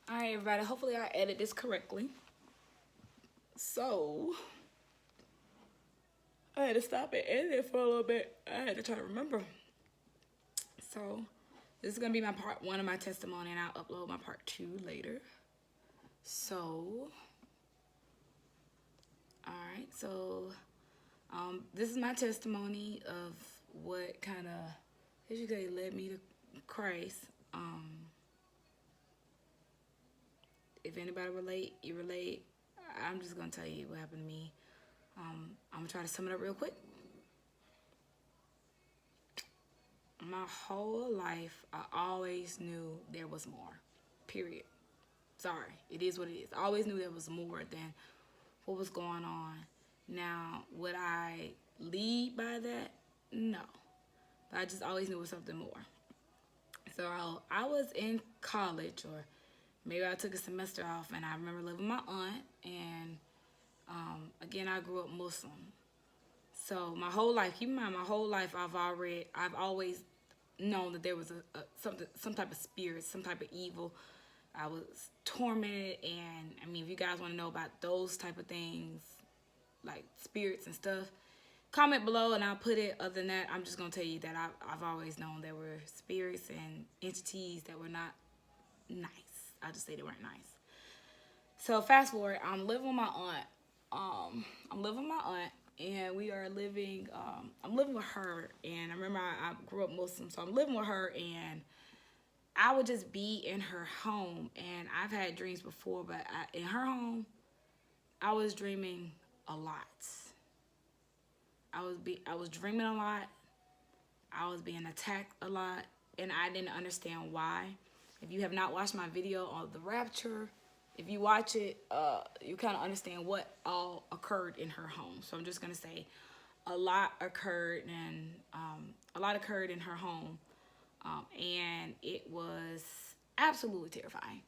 All right, everybody. Hopefully, I edit this correctly. So, I had to stop and edit it for a little bit. I had to try to remember. So, this is gonna be my part one of my testimony, and I'll upload my part two later. So, all right. So, this is my testimony of what kind of, as you say, led me to Christ. If anybody relate, you relate. I'm just gonna tell you what happened to me. I'm gonna try to sum it up real quick. My whole life, I always knew there was more. Period. Sorry, it is what it is. I always knew there was more than what was going on. Now, would I lead by that? No. But I just always knew it was something more. So I was in college, or maybe I took a semester off, and I remember living with my aunt, and again, I grew up Muslim. So my whole life, keep in mind, my whole life, I've always known that there was some type of spirit, some type of evil. I was tormented, and I mean, if you guys want to know about those type of things, like spirits and stuff, comment below and I'll put it. Other than that, I'm just gonna tell you that I've always known there were spirits and entities that were not nice. I'll just say they weren't nice. So fast forward, I'm living with my aunt. And we are living. I'm living with her, and I remember I grew up Muslim, so I'm living with her, and I would just be in her home. And I've had dreams before, but in her home, I was dreaming a lot. I was dreaming a lot. I was being attacked a lot, and I didn't understand why. If you have not watched my video on the rapture, if you watch it, you kind of understand what all occurred in her home. So I'm just gonna say, a lot occurred, and in her home, and it was absolutely terrifying.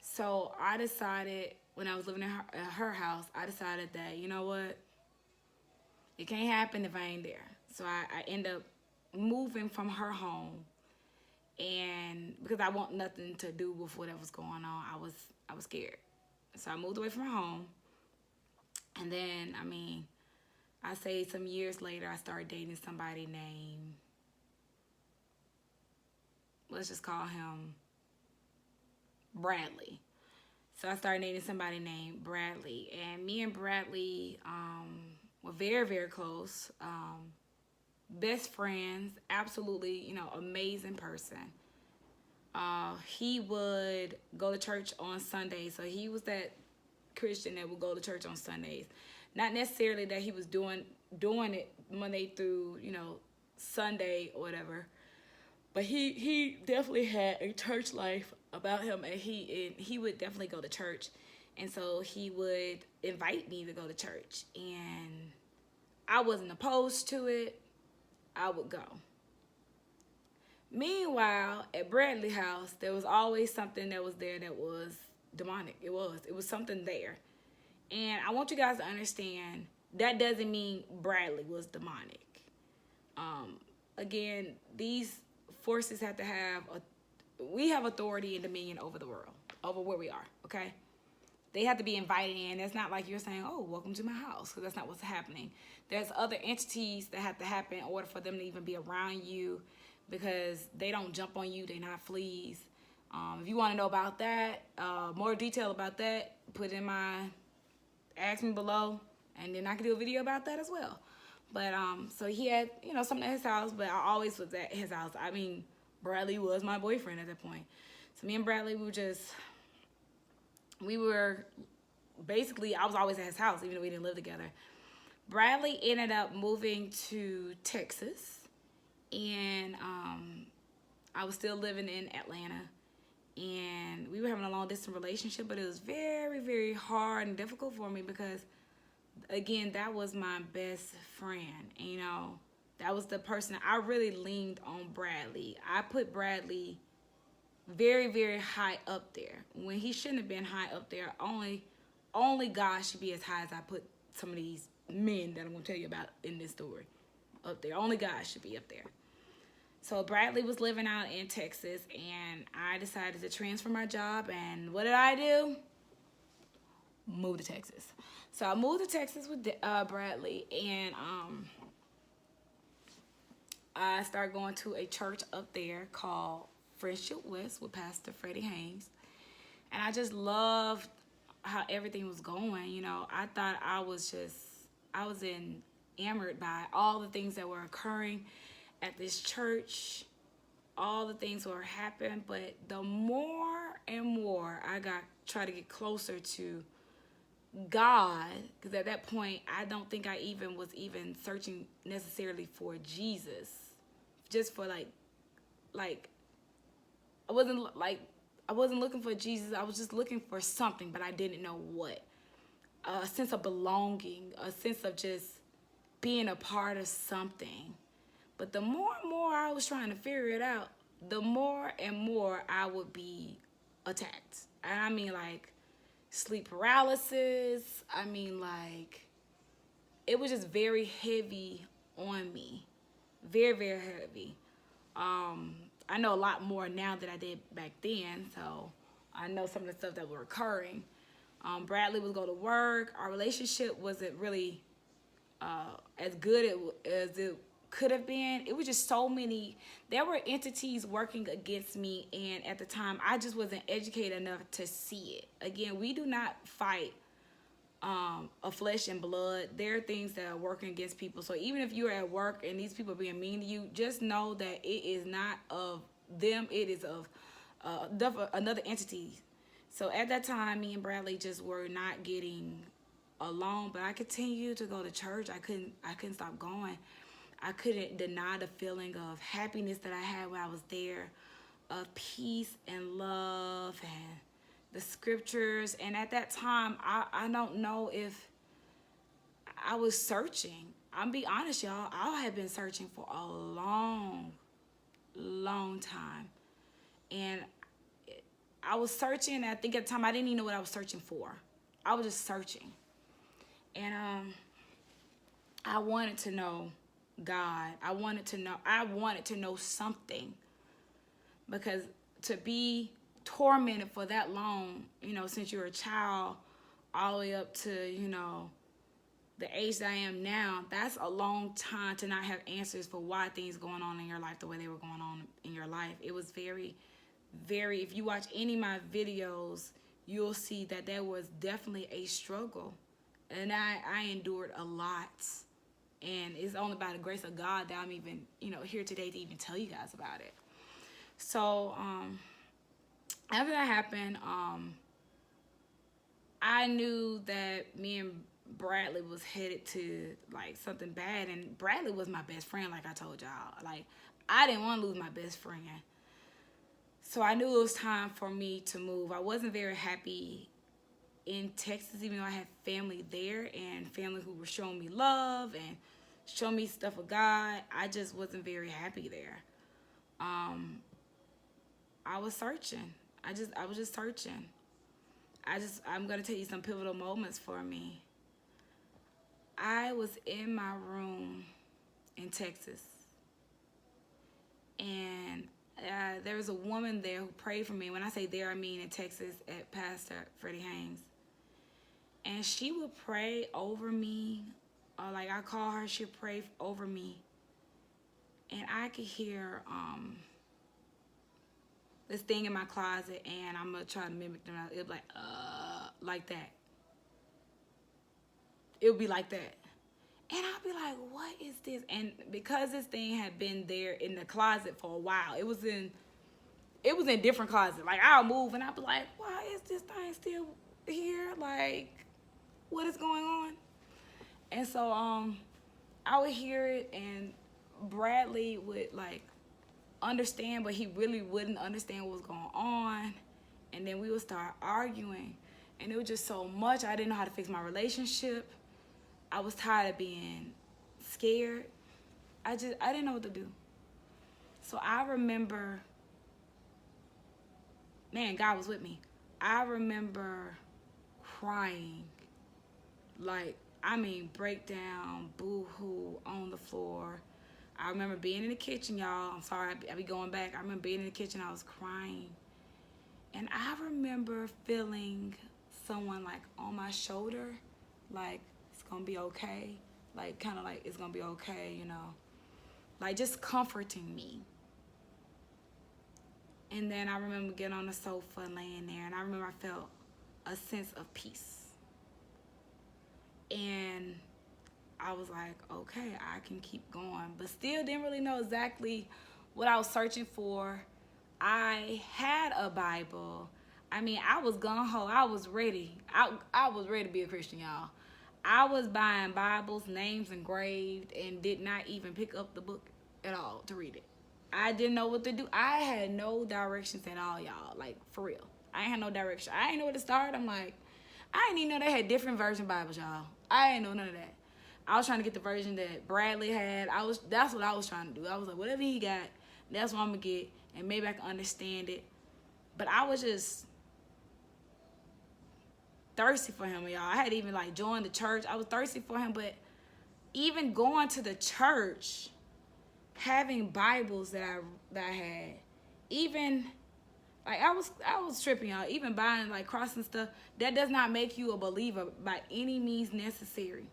So I decided, when I was living in her house, I decided that, you know what, it can't happen if I ain't there. So I end up moving from her home, and because I want nothing to do with whatever's going on, I was scared. So I moved away from her home, and then, I mean, I say some years later, I started dating somebody named, let's just call him Bradley. So I started dating somebody named Bradley, and me and Bradley were very, very close. Best friends, absolutely, amazing person. He would go to church on Sundays, so he was that Christian that would go to church on Sundays. Not necessarily that he was doing it Monday through, Sunday or whatever, but he definitely had a church life about him, and he would definitely go to church, and so he would invite me to go to church, and I wasn't opposed to it. I would go. Meanwhile, at Bradley's house, there was always something that was there that was demonic. It was something there. And I want you guys to understand, that doesn't mean Bradley was demonic. Again, these forces have to we have authority and dominion over the world, over where we are, okay? They have to be invited in. It's not like you're saying, oh, welcome to my house, because that's not what's happening. There's other entities that have to happen in order for them to even be around you, because they don't jump on you. They're not fleas. If you want to know about that, more detail about that, ask me below, and then I can do a video about that as well. But so he had, something at his house, but I always was at his house. I mean, Bradley was my boyfriend at that point. So me and Bradley, we were basically, I was always at his house, even though we didn't live together. Bradley ended up moving to Texas, and I was still living in Atlanta, and we were having a long distance relationship, but it was very, very hard and difficult for me because, again, that was my best friend. That was the person I really leaned on. Bradley. I put Bradley very, very high up there when he shouldn't have been high up there. Only God should be as high as I put some of these men that I'm going to tell you about in this story up there. Only God should be up there. So Bradley was living out in Texas, and I decided to transfer my job. And what did I do? Move to Texas. So I moved to Texas with Bradley, and I started going to a church up there called Friendship West with Pastor Freddie Haynes. And I just loved how everything was going. You know, I thought I was enamored by all the things that were occurring at this church, all the things that were happening. But the more and more I try to get closer to God, because at that point I don't think I was even searching necessarily for Jesus, just for like I wasn't looking for Jesus. I was just looking for something, but I didn't know what. A sense of belonging, a sense of just being a part of something. But the more and more I was trying to figure it out, the more and more I would be attacked. And I mean, like, sleep paralysis. I mean, like, it was just very heavy on me. Very, very heavy. I know a lot more now than I did back then, so I know some of the stuff that were occurring. Bradley was going to work. Our relationship wasn't really as good as it could have been. It was just so many. There were entities working against me, and at the time, I just wasn't educated enough to see it. Again, we do not fight of flesh and blood. There are things that are working against people. So even if you're at work and these people are being mean to you, just know that it is not of them. It is of another entity. So at that time, me and Bradley just were not getting along. But I continued to go to church. I couldn't stop going. I couldn't deny the feeling of happiness that I had when I was there, of peace and love and the scriptures. And at that time, I don't know if I was searching. I'm be honest, y'all. I had been searching for a long time. And I was searching, and I think at the time I didn't even know what I was searching for. I was just searching. And I wanted to know God. I wanted to know something. Because to be tormented for that long, you know, since you're a child, all the way up to, you know, the age that I am now, that's a long time to not have answers for why things going on in your life the way they were going on in your life. It was very, very, if you watch any of my videos, you'll see that there was definitely a struggle. And I endured a lot. And it's only by the grace of God that I'm even, you know, here today to even tell you guys about it. So, after that happened, I knew that me and Bradley was headed to, like, something bad. And Bradley was my best friend, like I told y'all. Like, I didn't want to lose my best friend. So I knew it was time for me to move. I wasn't very happy in Texas, even though I had family there and family who were showing me love and showing me stuff of God. I just wasn't very happy there. I was searching. I was just searching. I'm going to tell you some pivotal moments for me. I was in my room in Texas, and there was a woman there who prayed for me. When I say there, I mean in Texas at Pastor Freddie Haynes. And she would pray over me, or like I call her, she'd pray over me. And I could hear this thing in my closet, and I'm going to try to mimic them. It would be like that. It would be like that. And I'd be like, what is this? And because this thing had been there in the closet for a while, it was in different closets. Like, I'll move, and I'd be like, why is this thing still here? Like, what is going on? And so I would hear it, and Bradley would, like, understand, but he really wouldn't understand what was going on. And then we would start arguing, and it was just so much. I didn't know how to fix my relationship. I was tired of being scared. I didn't know what to do. So I remember, man, God was with me. I remember crying, like, I mean, breakdown, boo-hoo on the floor. I remember being in the kitchen, y'all. I'm sorry, I be going back. I remember being in the kitchen, I was crying. And I remember feeling someone like on my shoulder, like it's gonna be okay. Like kind of like it's gonna be okay, you know. Like just comforting me. And then I remember getting on the sofa and laying there, and I remember I felt a sense of peace. And I was like, okay, I can keep going. But still didn't really know exactly what I was searching for. I had a Bible. I mean, I was gung-ho. I was ready. I was ready to be a Christian, y'all. I was buying Bibles, names engraved, and did not even pick up the book at all to read it. I didn't know what to do. I had no directions at all, y'all. Like, for real. I ain't had no direction. I ain't know where to start. I'm like, I didn't even know they had different version Bibles, y'all. I ain't know none of that. I was trying to get the version that Bradley had. That's what I was trying to do. I was like, whatever he got, that's what I'm gonna get, and maybe I can understand it. But I was just thirsty for him, y'all. I had even like joined the church. I was thirsty for him, but even going to the church, having Bibles that I had, even like I was tripping, y'all. Even buying like crossing stuff, that does not make you a believer by any means necessary.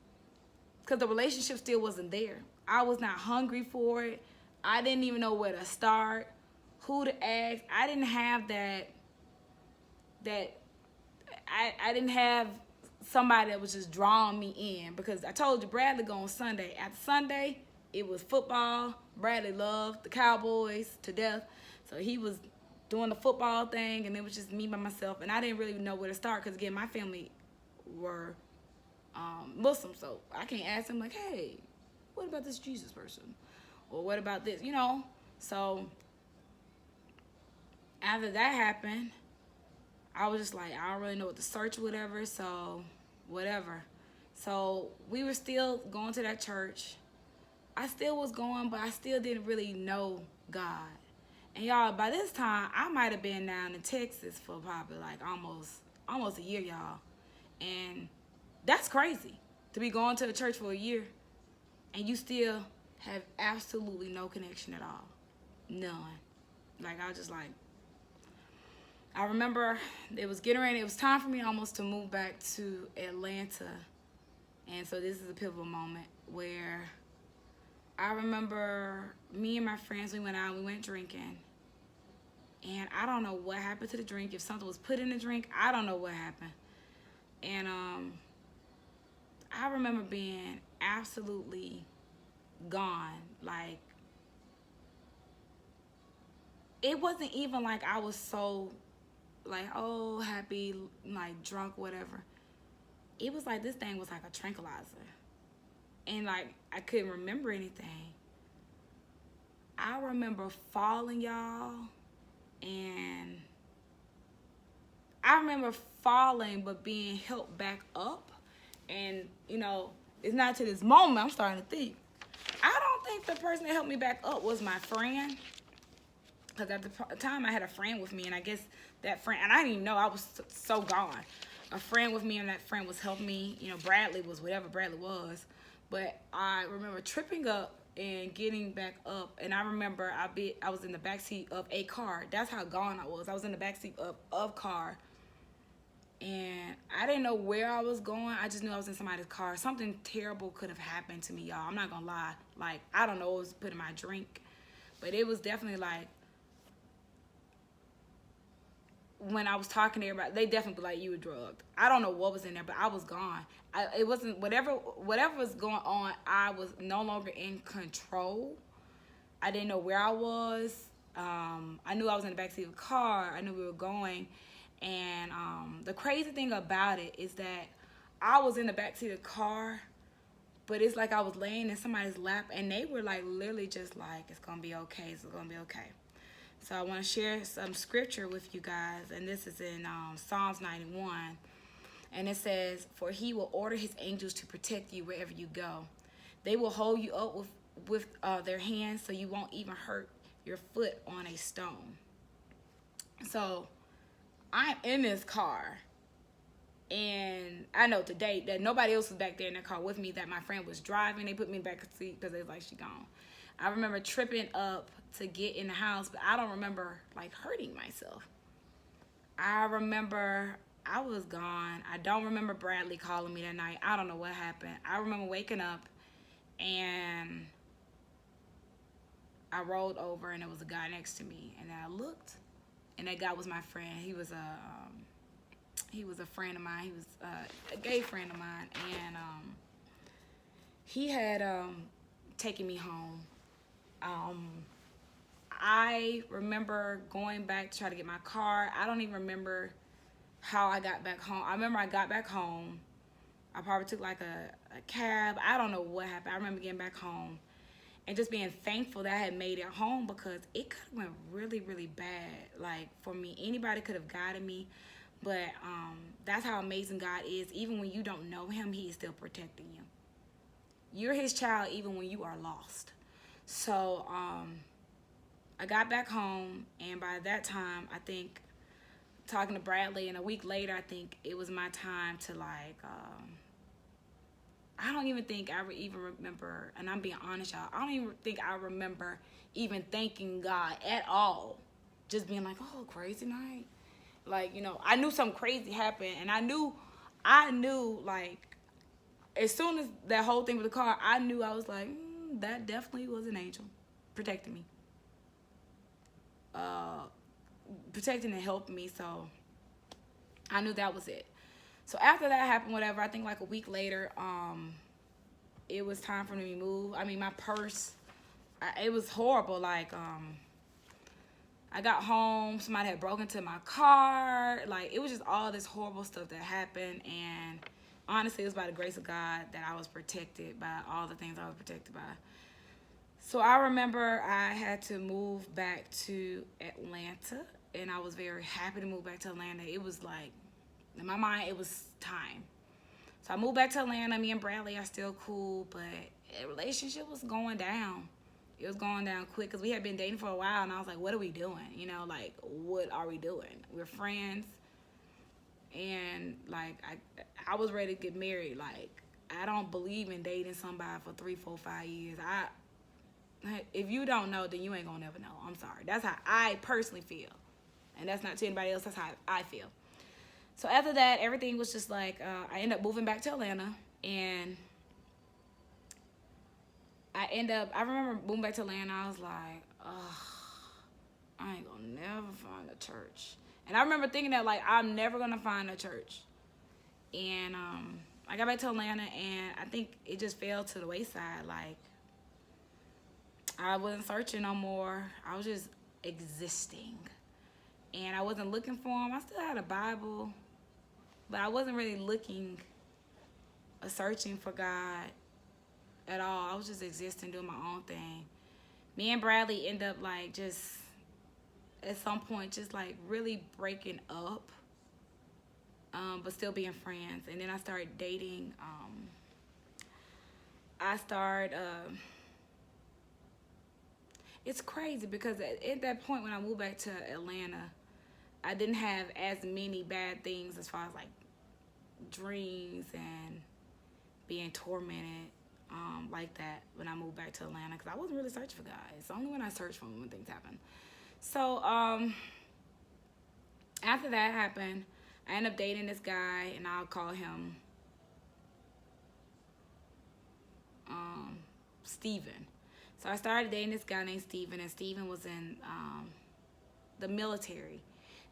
Because the relationship still wasn't there. I was not hungry for it. I didn't even know where to start, who to ask. I didn't have that I didn't have somebody that was just drawing me in. Because I told you, Bradley go on Sunday. After Sunday, it was football. Bradley loved the Cowboys to death. So he was doing the football thing, and it was just me by myself. And I didn't really know where to start because, again, my family were Muslim, so I can't ask him like, hey, what about this Jesus person, or what about this, you know? So after that happened, I was just like, I don't really know what to search or whatever, so whatever. So we were still going to that church. I still was going, but I still didn't really know God. And y'all, by this time, I might have been down in Texas for probably like almost a year, y'all. And that's crazy to be going to a church for a year and you still have absolutely no connection at all. None. Like, I was just like, I remember it was getting ready. It was time for me almost to move back to Atlanta. And so this is a pivotal moment where I remember me and my friends, we went out, we went drinking. And I don't know what happened to the drink. If something was put in the drink, I don't know what happened. And I remember being absolutely gone. Like, it wasn't even like I was so, like, oh, happy, like, drunk, whatever. It was like this thing was like a tranquilizer. And, like, I couldn't remember anything. I remember falling, y'all. And I remember falling but being helped back up. And, you know, it's not to this moment I'm starting to think. I don't think the person that helped me back up was my friend. Because at the time I had a friend with me, and I guess that friend, and I didn't even know, I was so gone. A friend with me, and that friend was helping me. You know, Bradley was whatever Bradley was. But I remember tripping up and getting back up. And I remember I was in the backseat of a car. That's how gone I was. I was in the backseat of a car. And I didn't know where I was going. I just knew I was in somebody's car. Something terrible could have happened to me, y'all. I'm not going to lie. Like, I don't know what was put in my drink. But it was definitely like, when I was talking to everybody, they definitely be like, you were drugged. I don't know what was in there, but I was gone. It wasn't, whatever was going on, I was no longer in control. I didn't know where I was. I knew I was in the backseat of the car. I knew we were going. And the crazy thing about it is that I was in the backseat of the car, but it's like I was laying in somebody's lap, and they were like literally just like, it's going to be okay. It's going to be okay. So I want to share some scripture with you guys, and this is in Psalms 91. And it says, for he will order his angels to protect you wherever you go. They will hold you up with their hands so you won't even hurt your foot on a stone. So I'm in this car, and I know today that nobody else was back there in the car with me, that my friend was driving. They put me in the back seat because they was like, she gone. I remember tripping up to get in the house, but I don't remember like hurting myself. I remember I was gone. I don't remember Bradley calling me that night. I don't know what happened. I remember waking up and I rolled over and there was a guy next to me, and I looked, and that guy was my friend. He was a friend of mine. He was a gay friend of mine, and he had taken me home. I remember going back to try to get my car. I don't even remember how I got back home. I remember I got back home. I probably took like a cab. I don't know what happened. I remember getting back home and just being thankful that I had made it home, because it could have went really, really bad. Like, for me, anybody could have guided me, but that's how amazing God is. Even when you don't know him, he is still protecting you. You're his child even when you are lost. So I got back home, and by that time, I think, talking to Bradley, and a week later, I think it was my time to like, I don't even think I even remember, and I'm being honest, y'all, I don't even think I remember even thanking God at all. Just being like, oh, crazy night. Like, you know, I knew something crazy happened, and I knew, like, as soon as that whole thing with the car, I knew, I was like, that definitely was an angel protecting me. Protecting and helping me, so I knew that was it. So after that happened, whatever, I think like a week later, it was time for me to move. I mean, my purse, it was horrible. Like, I got home, somebody had broken into my car. Like, it was just all this horrible stuff that happened, and honestly, it was by the grace of God that I was protected by all the things I was protected by. So I remember I had to move back to Atlanta, and I was very happy to move back to Atlanta. It was like, in my mind, it was time. So I moved back to Atlanta. Me and Bradley are still cool, but the relationship was going down. It was going down quick, because we had been dating for a while, and I was like, what are we doing? You know, like, what are we doing? We're friends, and like, I was ready to get married. Like, I don't believe in dating somebody for 3, 4, 5 years. If you don't know, then you ain't gonna never know. I'm sorry. That's how I personally feel. And that's not to anybody else. That's how I feel. So after that, everything was just like, I ended up moving back to Atlanta. And I remember moving back to Atlanta. I was like, I ain't gonna never find a church. And I remember thinking that, like, I'm never gonna find a church. And I got back to Atlanta, and I think it just fell to the wayside. Like, I wasn't searching no more. I was just existing. And I wasn't looking for him. I still had a Bible, but I wasn't really looking or searching for God at all. I was just existing, doing my own thing. Me and Bradley end up, like, just at some point just like really breaking up, but still being friends. And then I started dating. It's crazy because at that point when I moved back to Atlanta, I didn't have as many bad things as far as like dreams and being tormented like that when I moved back to Atlanta, because I wasn't really searching for God. It's only when I search for him when things happen. So after that happened, I ended up dating this guy, and I'll call him Steven. So I started dating this guy named Steven, and Steven was in the military.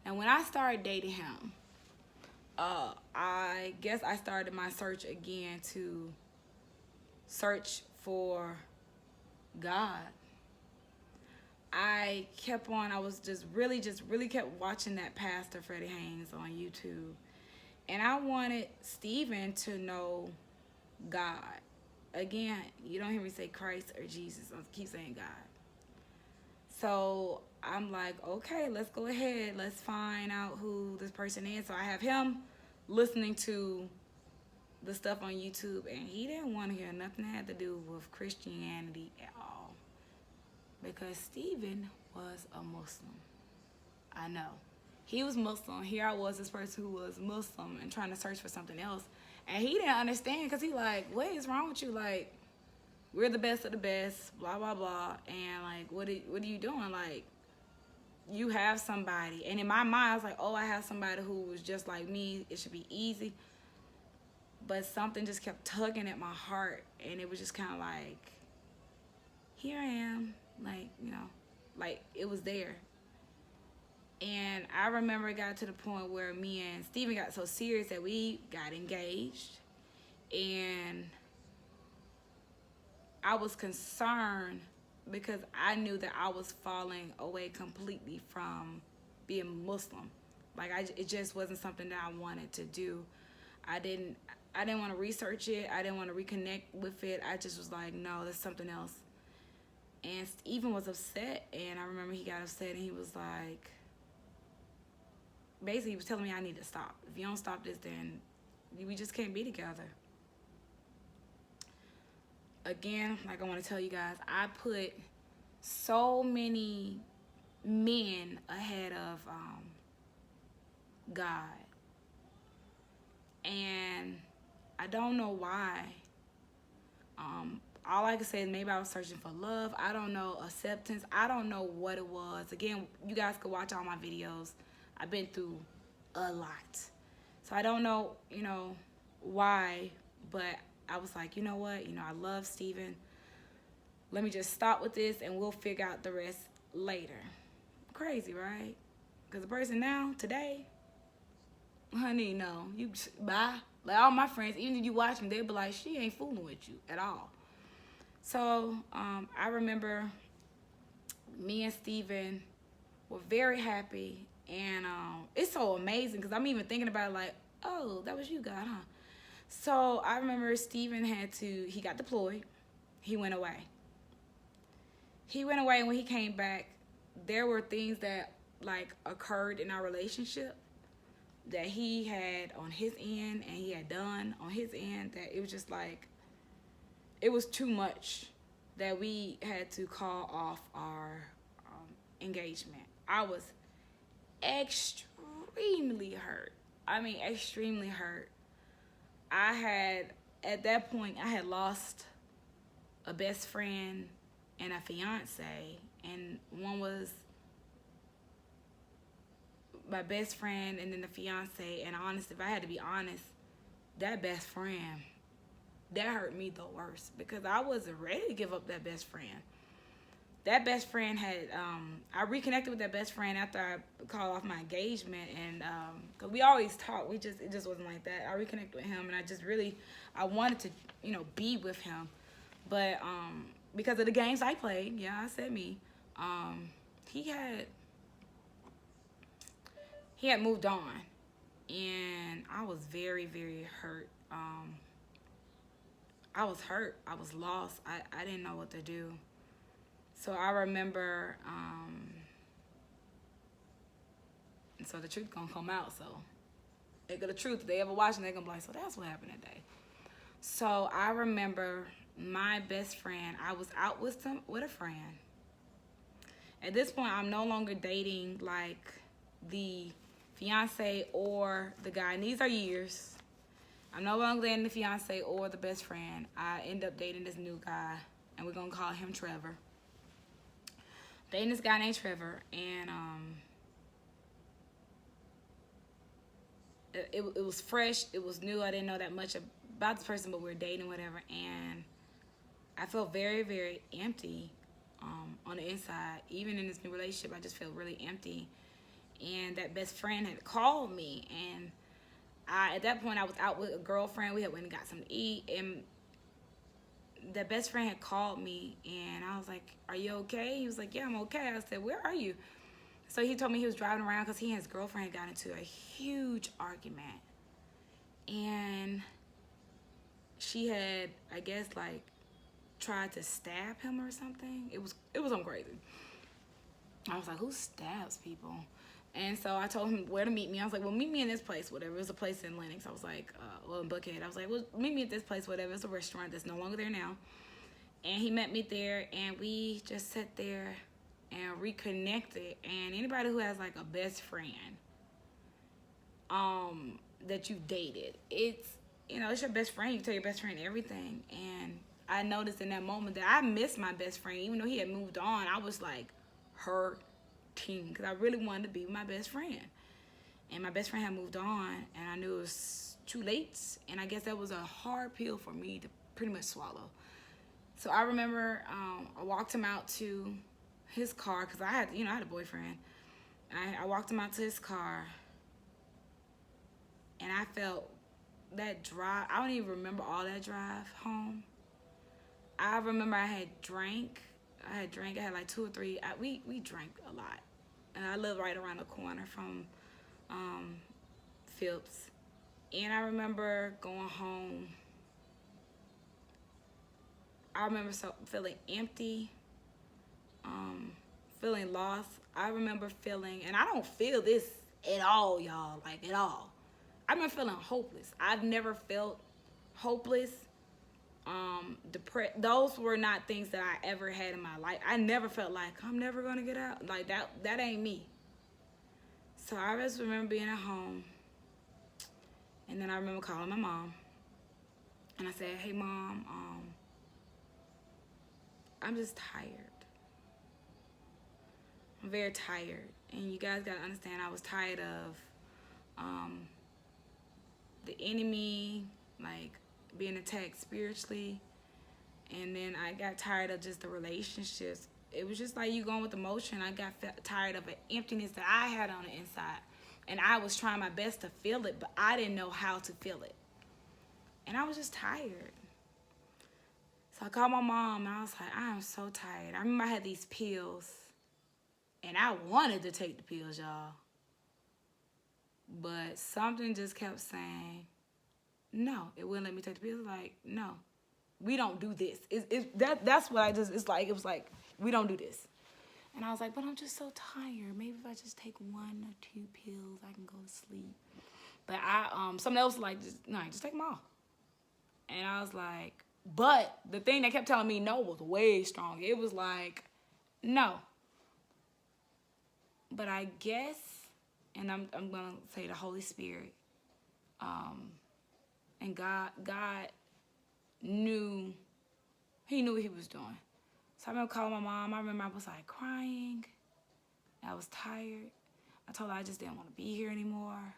Now when I started dating him, I guess I started my search again to search for God. I was just really kept watching that Pastor Freddie Haynes on YouTube. And I wanted Steven to know God. Again, you don't hear me say Christ or Jesus. I keep saying God. So I'm like, okay, let's go ahead. Let's find out who this person is. So I have him listening to the stuff on YouTube, and he didn't want to hear nothing that had to do with Christianity at all. Because Steven was a Muslim. I know. He was Muslim. Here I was, this person who was Muslim and trying to search for something else. And he didn't understand, because he like, what is wrong with you? Like, we're the best of the best, blah, blah, blah. And, like, what are you doing? Like, you have somebody. And in my mind, I was like, oh, I have somebody who was just like me. It should be easy. But something just kept tugging at my heart. And it was just kind of like, here I am. Like, you know, like it was there. And I remember it got to the point where me and Steven got so serious that we got engaged. And I was concerned because I knew that I was falling away completely from being Muslim. Like, it just wasn't something that I wanted to do. I didn't want to research it. I didn't want to reconnect with it. I just was like, no, there's something else. And Steven was upset, and I remember he got upset, and he was like, basically he was telling me I need to stop. If you don't stop this, then we just can't be together. Again, like I want to tell you guys, I put so many men ahead of God. And I don't know why. All I can say is maybe I was searching for love. I don't know, acceptance. I don't know what it was. Again, you guys can watch all my videos. I've been through a lot. So I don't know, why, but I was like, you know what? I love Steven. Let me just stop with this and we'll figure out the rest later. Crazy, right? Because the person now, today, honey, no. You bye. Like all my friends, even if you watch them, they'll be like, she ain't fooling with you at all. So I remember me and Steven were very happy. And it's so amazing because I'm even thinking about it like, oh, that was you, God, huh? So I remember Steven he got deployed. He went away. And when he came back, there were things that like occurred in our relationship that he had on his end and he had done on his end that it was just like, it was too much that we had to call off our engagement. I was extremely hurt. I mean, extremely hurt. At that point, I had lost a best friend and a fiance, and one was my best friend and then the fiance. And honest, if I had to be honest, that best friend, that hurt me the worst because I wasn't ready to give up that best friend. That best friend had, I reconnected with that best friend after I called off my engagement, and because we always talk, it just wasn't like that. I reconnected with him, and I wanted to, be with him, but because of the games I played, yeah, I said me, he had moved on, and I was very, very hurt. I was hurt. I was lost. I didn't know what to do. So I remember, and so the truth gonna come out. So the truth, if they ever watching, they're gonna be like, so that's what happened that day. So I remember my best friend, I was out with a friend. At this point, I'm no longer dating like the fiance or the guy. And these are years. I'm no longer dating the fiance or the best friend. I end up dating this new guy, and we're gonna call him Trevor. Dating this guy named Trevor, and it was fresh, it was new. I didn't know that much about this person, but we were dating, whatever, and I felt very, very empty on the inside. Even in this new relationship, I just felt really empty. And that best friend had called me, and at that point, I was out with a girlfriend. We had went and got something to eat, and that best friend had called me, and I was like, are you okay? He was like, yeah, I'm okay. I said, where are you? So he told me he was driving around because he and his girlfriend had gotten into a huge argument, and she had, I guess, like tried to stab him or something. It was something crazy. I was like, who stabs people? And so I told him where to meet me. I was like, well, meet me in this place, whatever. It was a place in Lenox. I was like, in Buckhead. I was like, well, meet me at this place, whatever. It's a restaurant that's no longer there now. And he met me there, and we just sat there and reconnected. And anybody who has like a best friend that you dated, it's, it's your best friend. You tell your best friend everything. And I noticed in that moment that I missed my best friend. Even though he had moved on, I was like her team because I really wanted to be with my best friend. And my best friend had moved on, and I knew it was too late. And I guess that was a hard pill for me to pretty much swallow. So I remember I walked him out to his car because I had a boyfriend. I walked him out to his car, and I felt that drive. I don't even remember all that drive home. I remember I had drank. I had like 2 or 3. We drank a lot, and I lived right around the corner from Phillips. And I remember going home. I remember feeling empty, feeling lost. I remember feeling, and I don't feel this at all, y'all, like at all. I remember feeling hopeless. I've never felt hopeless, depressed. Those were not things that I ever had in my life. I never felt like I'm never gonna get out. Like that ain't me. So I just remember being at home, and then I remember calling my mom, and I said, "Hey, Mom, I'm just tired. I'm very tired, and you guys gotta understand I was tired of the enemy, like being attacked spiritually, and then I got tired of just the relationships. It was just like you going with emotion. I got tired of an emptiness that I had on the inside, and I was trying my best to feel it, but I didn't know how to feel it, and I was just tired. So I called my mom, and I was like, I am so tired. I remember I had these pills, and I wanted to take the pills, y'all. But something just kept saying, no, it wouldn't let me take the pills. Like, no, we don't do this. That's what it was like, we don't do this. And I was like, but I'm just so tired. Maybe if I just take 1 or 2 pills, I can go to sleep. But something else was like, just take them all. And I was like, but the thing that kept telling me no was way stronger. It was like, no. But I guess, and I'm gonna say the Holy Spirit, and God knew, He knew what He was doing. So I remember calling my mom. I remember I was like crying. I was tired. I told her I just didn't want to be here anymore.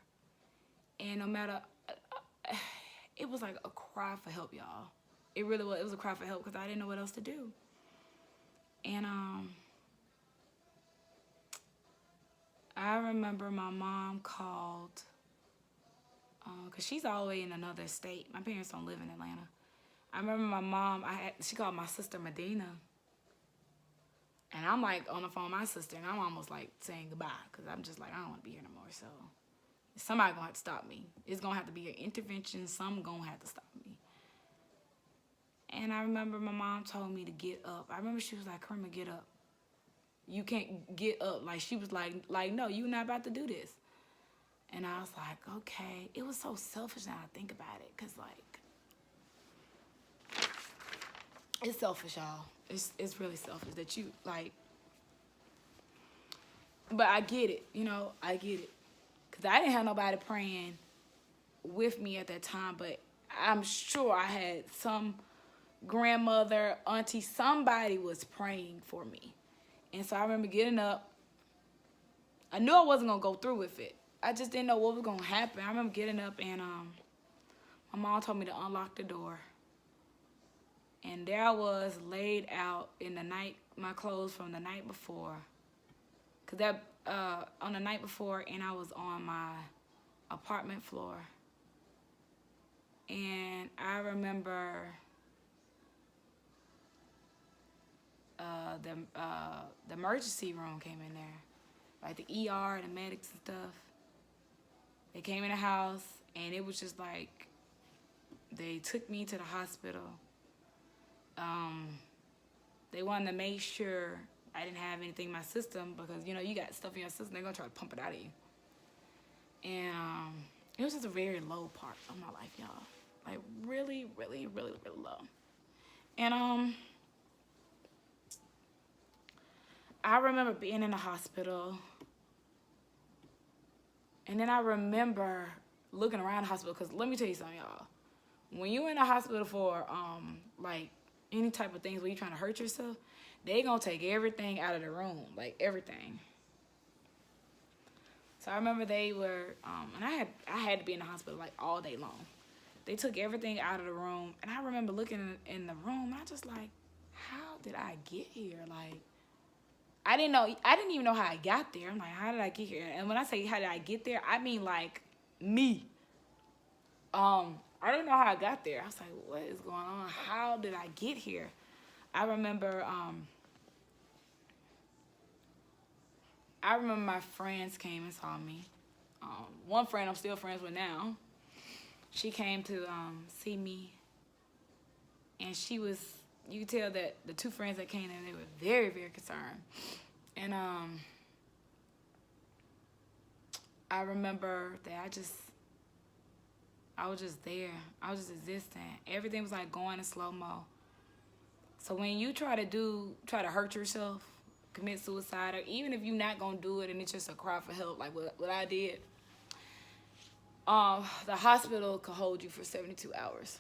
And no matter, it was like a cry for help, y'all. It really was. It was a cry for help because I didn't know what else to do. And I remember my mom called, because she's all the way in another state. My parents don't live in Atlanta. I remember my mom, she called my sister Medina. And I'm like on the phone with my sister, and I'm almost like saying goodbye because I'm just like, I don't want to be here no more. So somebody going to have to stop me. It's going to have to be an intervention. Some going to have to stop me. And I remember my mom told me to get up. I remember she was like, Karima, get up. You can't get up. Like, she was like, no, you're not about to do this. And I was like, okay. It was so selfish now I think about it. Because, like, it's selfish, y'all. It's really selfish that you, like, but I get it. I get it. Because I didn't have nobody praying with me at that time. But I'm sure I had some grandmother, auntie, somebody was praying for me. And so I remember getting up. I knew I wasn't going to go through with it. I just didn't know what was going to happen. I remember getting up, and my mom told me to unlock the door. And there I was laid out in my clothes from the night before. Because on the night before, and I was on my apartment floor. And I remember the emergency room came in there. Like the ER, the medics and stuff. They came in the house, and it was just like, they took me to the hospital. They wanted to make sure I didn't have anything in my system because, you got stuff in your system, they're going to try to pump it out of you. And it was just a very low part of my life, y'all. Like, really, really, really, really low. And I remember being in the hospital. And then I remember looking around the hospital because let me tell you something, y'all. When you're in the hospital for, like, any type of things where you're trying to hurt yourself, they gonna take everything out of the room, like everything. So I remember they were, and I had to be in the hospital like all day long. They took everything out of the room, and I remember looking in the room, and I just like, how did I get here? Like, I didn't even know how I got there. I'm like, how did I get here? And when I say how did I get there, I mean like me. I didn't know how I got there. I was like, what is going on? How did I get here? I remember my friends came and saw me. One friend I'm still friends with now. She came to see me, and she was, you could tell that the two friends that came in, they were very, very concerned. And I remember that I was just there. I was just existing. Everything was like going in slow-mo. So when you try to hurt yourself, commit suicide, or even if you're not gonna do it and it's just a cry for help, like what I did, the hospital could hold you for 72 hours.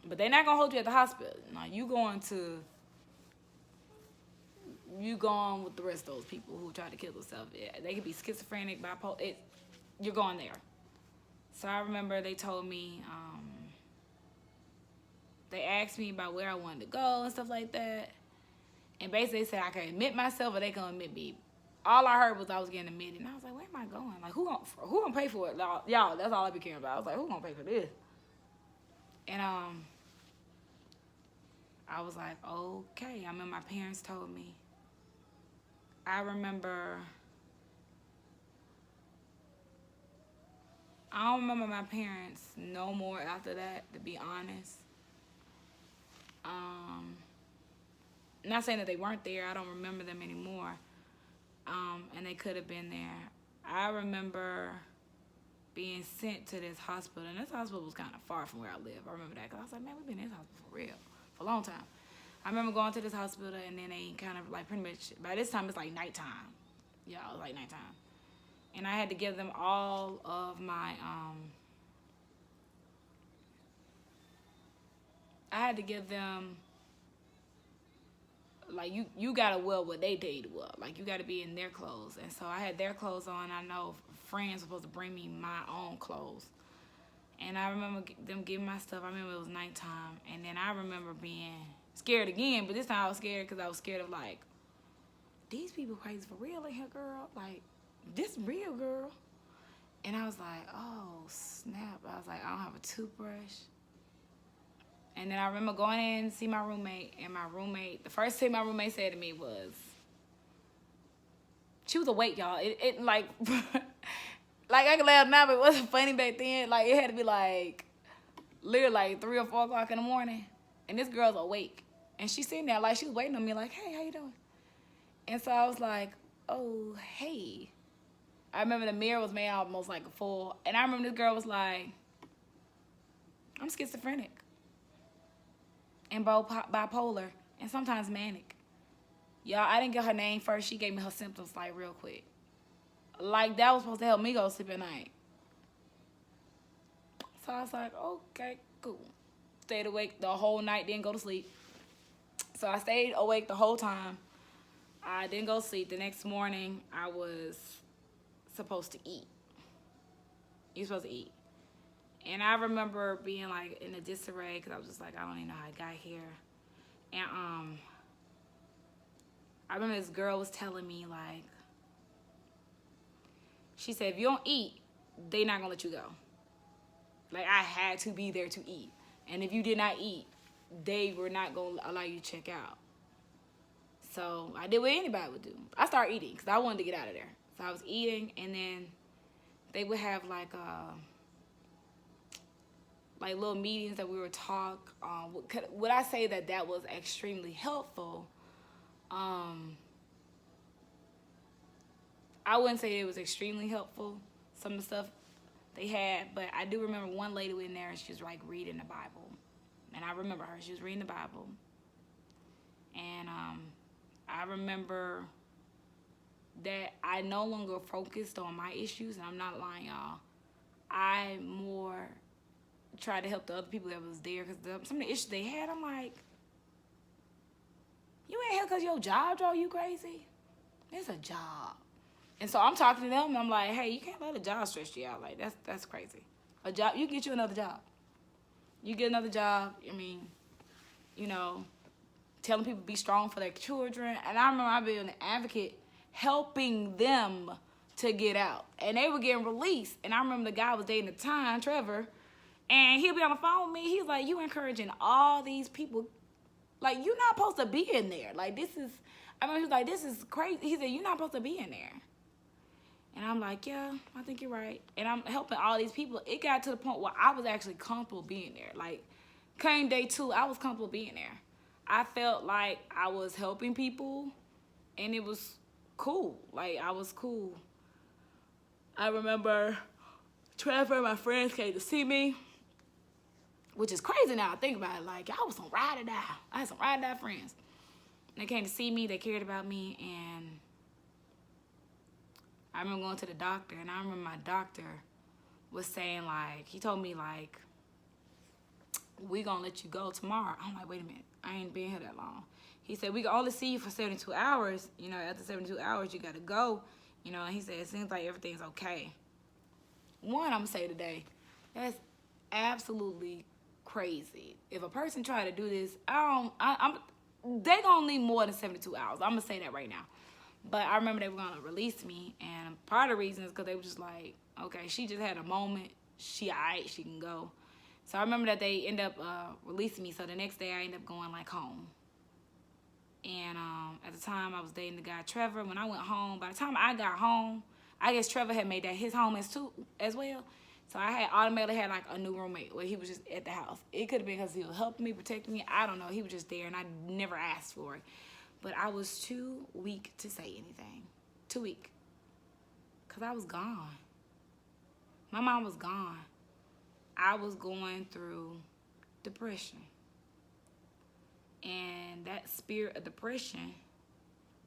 But they're not gonna hold you at the hospital. Now you going with the rest of those people who try to kill themselves. Yeah, they could be schizophrenic, bipolar. You're going there. So I remember they told me, they asked me about where I wanted to go and stuff like that. And basically they said I could admit myself or they gonna admit me. All I heard was I was getting admitted. And I was like, where am I going? Like, who gonna pay for it? Y'all, that's all I be caring about. I was like, who gonna pay for this? And I was like, okay. I mean, my parents told me. I remember, I don't remember my parents no more after that, to be honest. Not saying that they weren't there. I don't remember them anymore. And they could have been there. I remember being sent to this hospital, and this hospital was kind of far from where I live. I remember that because I was like, man, we've been in this hospital for real, for a long time. I remember going to this hospital, and then they kind of like pretty much, by this time it's like nighttime. Yeah, it was like nighttime. And I had to give them all of my, like, you gotta wear what they did wear. Like, you gotta be in their clothes. And so I had their clothes on. I know friends were supposed to bring me my own clothes. And I remember them giving my stuff. I remember it was nighttime. And then I remember being scared again. But this time I was scared because I was scared of, like, these people crazy for real in here, girl. Like, this real, girl. And I was like, oh, snap. I was like, I don't have a toothbrush. And then I remember going in to see my roommate, and the first thing my roommate said to me was, she was awake, y'all. It like, like I can laugh now, but it wasn't funny back then. Like, it had to be like, literally like 3 or 4 o'clock in the morning, and this girl's awake. And she's sitting there like, she was waiting on me like, hey, how you doing? And so I was like, oh, hey. I remember the mirror was made almost like a full, and I remember this girl was like, I'm schizophrenic. And bipolar, and sometimes manic. Y'all, I didn't get her name first. She gave me her symptoms, like, real quick. Like, that was supposed to help me go sleep at night. So I was like, okay, cool. Stayed awake the whole night, didn't go to sleep. So I stayed awake the whole time. I didn't go to sleep. The next morning, I was supposed to eat. You're supposed to eat. And I remember being, like, in a disarray because I was just like, I don't even know how I got here. And I remember this girl was telling me, like, she said, if you don't eat, they not going to let you go. Like, I had to be there to eat. And if you did not eat, they were not going to allow you to check out. So I did what anybody would do. I started eating because I wanted to get out of there. So I was eating, and then they would have, like little meetings that we would talk. Would I say that was extremely helpful? I wouldn't say it was extremely helpful, some of the stuff they had, but I do remember one lady in there, and she was like reading the Bible. And I remember her, she was reading the Bible. And I remember that I no longer focused on my issues, and I'm not lying, y'all. I more tried to help the other people that was there, because some of the issues they had, I'm like, care because your job drove you crazy? It's a job. And so I'm talking to them, and I'm like, hey, you can't let a job stress you out. Like, that's crazy. A job, you get you another job. You get another job, I mean, you know, telling people to be strong for their children. And I remember I being an advocate helping them to get out. And they were getting released. And I remember the guy I was dating at the time, Trevor, and he'll be on the phone with me. He's like, you encouraging all these people. Like, you're not supposed to be in there. Like, this is, I mean, he was like, this is crazy. He said, you're not supposed to be in there. And I'm like, yeah, I think you're right. And I'm helping all these people. It got to the point where I was actually comfortable being there. Like, came day 2, I was comfortable being there. I felt like I was helping people, and it was cool. Like, I was cool. I remember Trevor and my friends came to see me, which is crazy now I think about it. Like, I was some ride or die. I had some ride or die friends. They came to see me. They cared about me, and I remember going to the doctor, and I remember my doctor was saying, like, he told me, like, we gonna let you go tomorrow. I'm like, wait a minute, I ain't been here that long. He said, we can only see you for 72 hours. You know, after 72 hours, you gotta go. You know, and he said, it seems like everything's okay. One, I'm gonna say today, that's absolutely crazy. If a person try to do this, they gonna need more than 72 hours. I'm gonna say that right now. But I remember they were gonna release me, and part of the reason is because they were just like, okay, she just had a moment. She alright, she can go. So I remember that they end up releasing me. So the next day I ended up going like home. And at the time I was dating the guy Trevor. When I went home, by the time I got home, I guess Trevor had made that his home as well. So I had automatically had like a new roommate where he was just at the house. It could have been because he was helping me, protecting me. I don't know. He was just there, and I never asked for it. But I was too weak to say anything. Too weak. Because I was gone. My mom was gone. I was going through depression. And that spirit of depression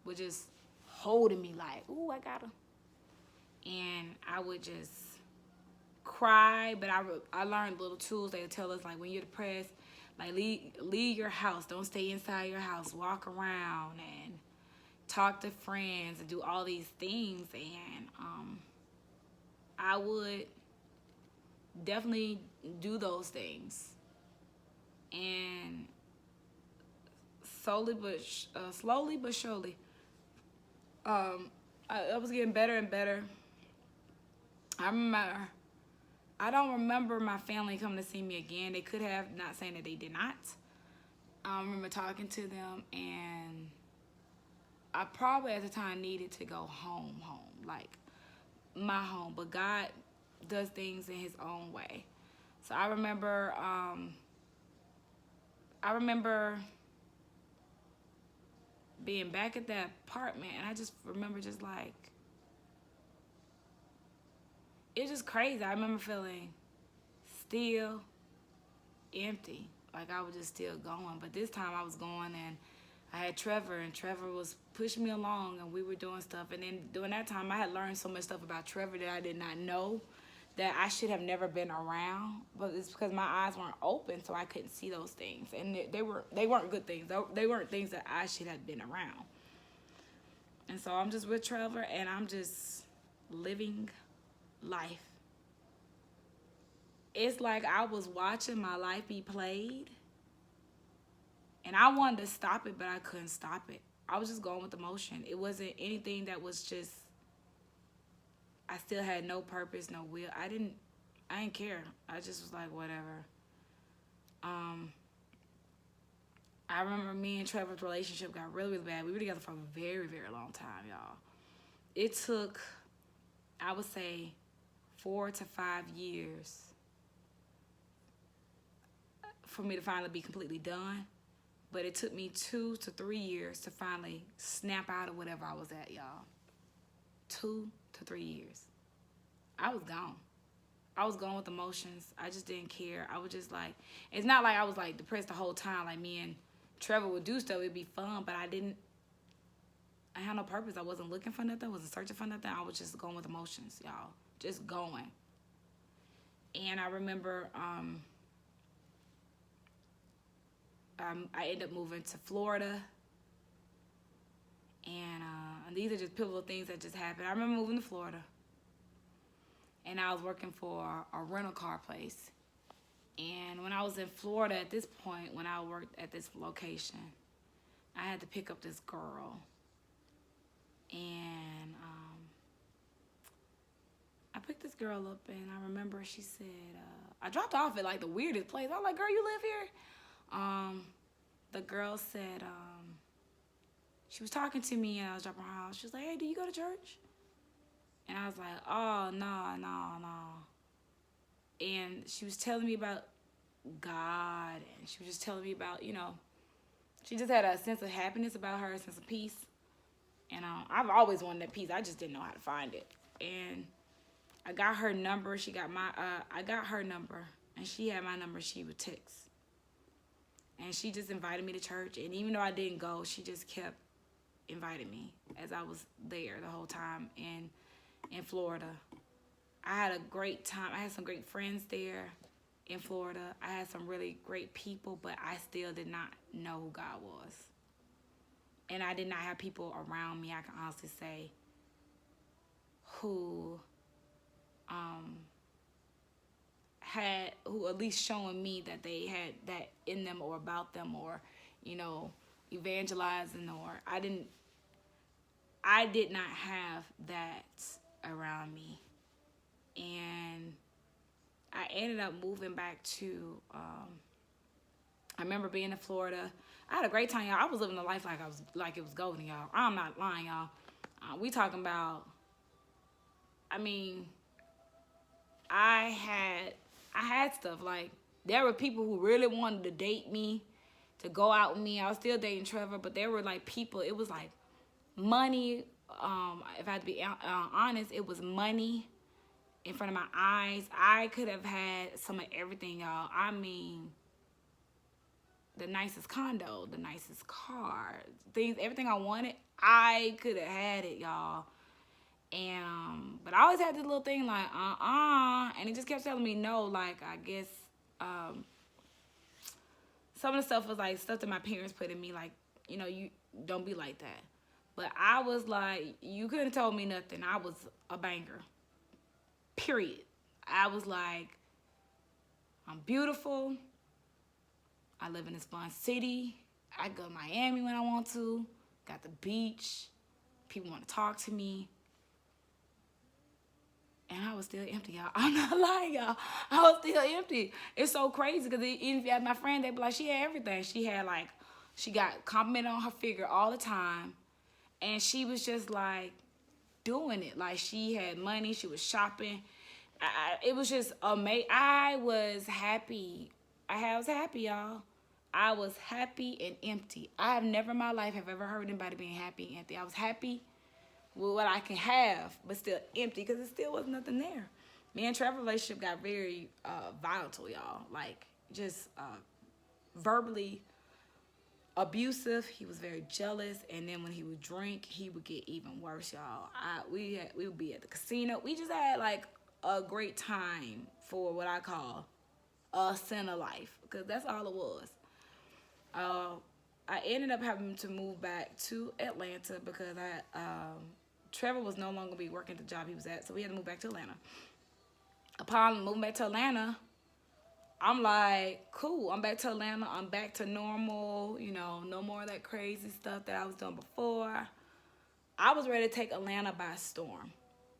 was just holding me like, ooh, I gotta. And I would just cry. But I learned little tools. They would tell us, like, when you're depressed, like, leave your house. Don't stay inside your house. Walk around and talk to friends and do all these things. And I would definitely do those things. And slowly but surely, I was getting better and better. I don't remember my family coming to see me again. They could have, not saying that they did not. I remember talking to them, and I probably at the time needed to go home, like my home. But God does things in his own way. So I remember being back at that apartment, and I just remember just like, it's just crazy. I remember feeling still empty. Like I was just still going. But this time I was going, and I had Trevor, and Trevor was pushing me along, and we were doing stuff. And then during that time, I had learned so much stuff about Trevor that I did not know, that I should have never been around. But it's because my eyes weren't open, so I couldn't see those things. And they weren't good things. They weren't things that I should have been around. And so I'm just with Trevor, and I'm just living life. It's like I was watching my life be played, and I wanted to stop it, but I couldn't stop it. I was just going with the motion. It wasn't anything that was just, I still had no purpose, no will. I didn't care. I just was like, whatever. I remember me and Trevor's relationship got really, really bad. We were together for a very, very long time, y'all. It took, I would say, 4 to 5 years for me to finally be completely done. But it took me 2 to 3 years to finally snap out of whatever I was at, y'all. 2 to 3 years. I was gone. I was going with emotions. I just didn't care. I was just like, it's not like I was like depressed the whole time. Like me and Trevor would do stuff. It'd be fun, but I had no purpose. I wasn't looking for nothing. I wasn't searching for nothing. I was just going with emotions, y'all. Just going. And I remember I ended up moving to Florida. And these are just pivotal things that just happened. I remember moving to Florida, and I was working for a rental car place. And when I was in Florida at this point, when I worked at this location, I had to pick up this girl. And I picked this girl up, and I remember she said, I dropped off at like the weirdest place. I was like, girl, you live here? The girl said, she was talking to me, and I was dropping her house. She was like, hey, do you go to church? And I was like, oh, no. And she was telling me about God, and she was just telling me about, she just had a sense of happiness about her, a sense of peace. And I've always wanted that peace. I just didn't know how to find it. And I got her number. She got I got her number, and she had my number. She would text. And she just invited me to church. And even though I didn't go, she just kept inviting me as I was there the whole time in Florida. I had a great time. I had some great friends there in Florida. I had some really great people, but I still did not know who God was. And I did not have people around me, I can honestly say, who at least showing me that they had that in them or about them, or, evangelizing, or I did not have that around me. And I ended up moving back to, I remember being in Florida. I had a great time, y'all. I was living a life like it was golden, y'all. I'm not lying, y'all. We talking about, I had stuff. Like, there were people who really wanted to date me, to go out with me. I was still dating Trevor, but there were like people, it was like money. If I had to be honest, it was money in front of my eyes. I could have had some of everything, y'all. The nicest condo, the nicest car, everything I wanted, I could have had it, y'all. And but I always had this little thing like, and he just kept telling me no. Like, I guess some of the stuff was like stuff that my parents put in me, like, you don't be like that. But I was like, you couldn't have told me nothing. I was a banger. Period. I was like, I'm beautiful. I live in this fun city. I go to Miami when I want to. Got the beach. People want to talk to me. And I was still empty, y'all. I'm not lying, y'all. I was still empty. It's so crazy because even if you ask my friend, they'd be like, she had everything. She got complimented on her figure all the time. And she was just like doing it. Like, she had money. She was shopping. It was just amazing. I was happy. I was happy, y'all. I was happy and empty. I have never in my life have ever heard anybody being happy and empty. I was happy with what I can have, but still empty because it still was nothing there. Me and Trevor's relationship got very volatile, y'all. Like, just verbally abusive. He was very jealous, and then when he would drink, he would get even worse, y'all. We would be at the casino. We just had like a great time for what I call a center life, because that's all it was. I ended up having to move back to Atlanta because Trevor was no longer be working at the job he was at, so we had to move back to Atlanta. Upon moving back to Atlanta, I'm like, cool, I'm back to Atlanta. I'm back to normal, no more of that crazy stuff that I was doing before. I was ready to take Atlanta by storm.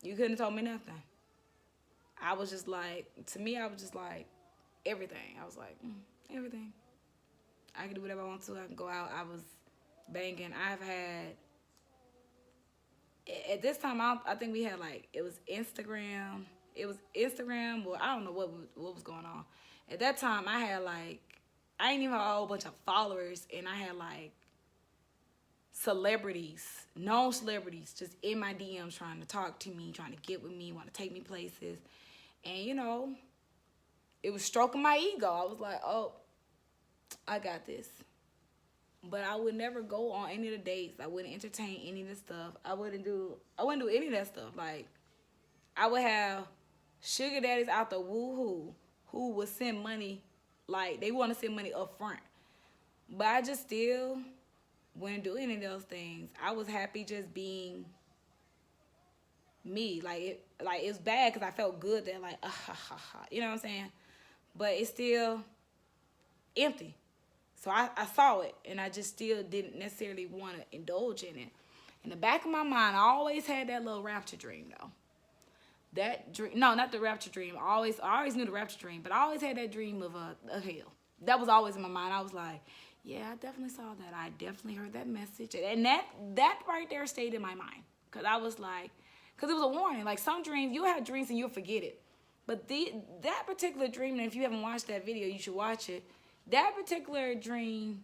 You couldn't have told me nothing. I was just like, to me, I was just like, everything. I was like, everything. I can do whatever I want to. I can go out. I was banging. At this time, I think we had like, it was Instagram. Well, I don't know what was going on. At that time, I had like, I didn't even have a whole bunch of followers, and I had like celebrities, known celebrities, just in my DMs trying to talk to me, trying to get with me, want to take me places. And, it was stroking my ego. I was like, oh, I got this. But I would never go on any of the dates. I wouldn't entertain any of the stuff. I wouldn't do any of that stuff. Like, I would have sugar daddies out the woohoo who would send money, like, they want to send money up front. But I just still wouldn't do any of those things. I was happy just being me. Like it was bad because I felt good that like, you know what I'm saying? But it's still empty. So I saw it, and I just still didn't necessarily want to indulge in it. In the back of my mind, I always had that little rapture dream, though. That dream, no, not the rapture dream. I always knew the rapture dream, but I always had that dream of hell. That was always in my mind. I was like, yeah, I definitely saw that. I definitely heard that message, and that right there stayed in my mind, because I was like, because it was a warning. Like some dreams, you'll have dreams and you'll forget it, but that particular dream, and if you haven't watched that video, you should watch it. That particular dream